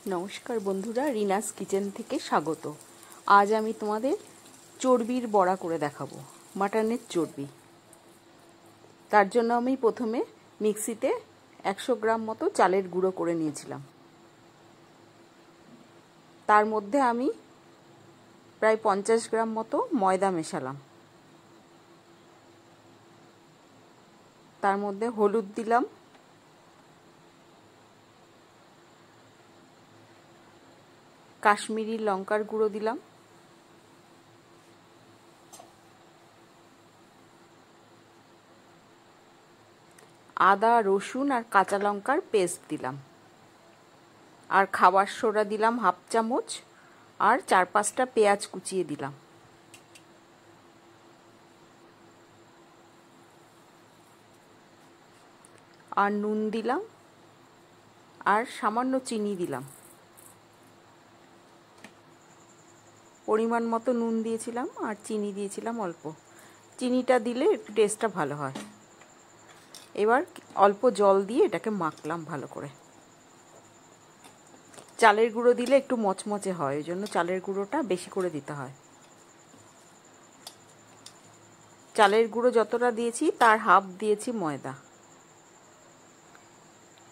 নমস্কার বন্ধুরা, রিনাস কিচেন থেকে স্বাগত। আজ আমি তোমাদের চর্বির বড়া করে দেখাবো, মাটনের চর্বি। তার জন্য আমি প্রথমে মিক্সিতে 100 গ্রাম মতো চালের গুঁড়ো করে নিয়েছিলাম। তার মধ্যে আমি প্রায় 50 গ্রাম মতো ময়দা মেশালাম। তার মধ্যে হলুদ দিলাম, কাশ্মীরি লঙ্কার গুঁড়ো দিলাম, আদা রসুন আর কাঁচা লঙ্কার পেস্ট দিলাম, আর খাবার সোডা দিলাম 1/2 চামচ, আর 4-5টা পেঁয়াজ কুচিয়ে দিলাম। আর নুন দিলাম, আর সামান্য চিনি দিলাম। পরিমাণ মতো নুন দিয়েছিলাম আর চিনি দিয়েছিলাম অল্প। চিনিটা দিলে একটু টেস্টটা ভালো হয়। এবার অল্প জল দিয়ে এটাকে মাখলাম ভালো করে। চালের গুঁড়ো দিলে একটু মচমচে হয়, ওই জন্য চালের গুঁড়োটা বেশি করে দিতে হয়। চালের গুঁড়ো যতটা দিয়েছি তার হাফ দিয়েছি ময়দা।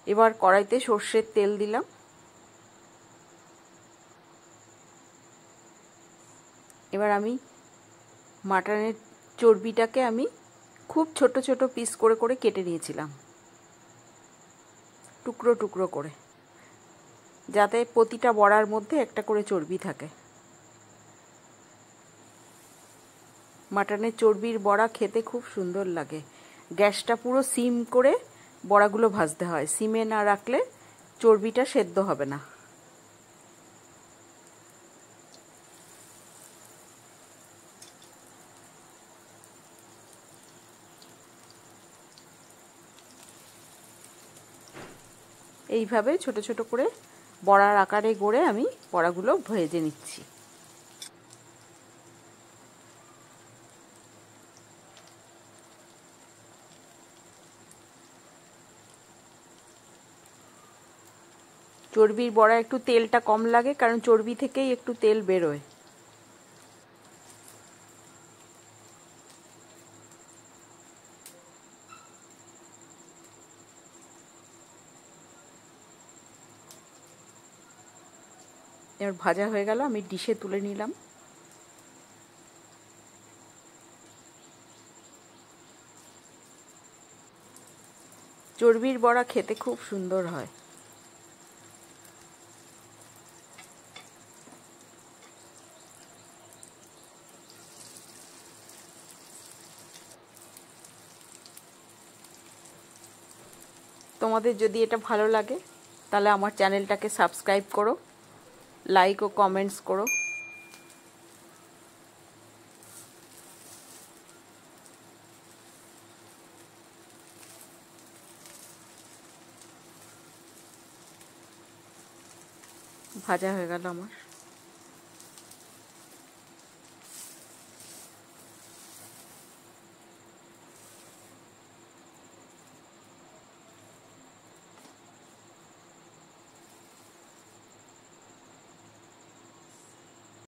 এবার কড়াইতে সর্ষের তেল দিলাম। এবার আমি মাটনের চর্বিটাকে আমি খুব ছোট ছোট পিস করে করে কেটে নিয়েছিলাম, টুকরো টুকরো করে, যাতে প্রতিটা বড়ার মধ্যে একটা করে চর্বি থাকে। মাটনের চর্বির বড়া খেতে খুব সুন্দর লাগে। গ্যাসটা পুরো সিম করে বড়াগুলো ভাজতে হয়, সিমে না রাখলে চর্বিটা সেদ্ধ হবে না। এইভাবে ছোট ছোট করে বড়ার আকারে গড়ে আমি বড়াগুলো ভেজে নিচ্ছি। চর্বির বড়া একটু তেলটা কম লাগে, কারণ চর্বি থেকেই একটু তেল বেরোয়। এবার ভাজা হয়ে গেল, আমি ডিশে তুলে নিলাম। চর্বির বড়া খেতে খুব সুন্দর হয়। তোমাদের যদি এটা ভালো লাগে তাহলে আমার চ্যানেলটাকে সাবস্ক্রাইব করো, লাইক ও কমেন্টস করো। ভাজা হয়ে গেল আমার।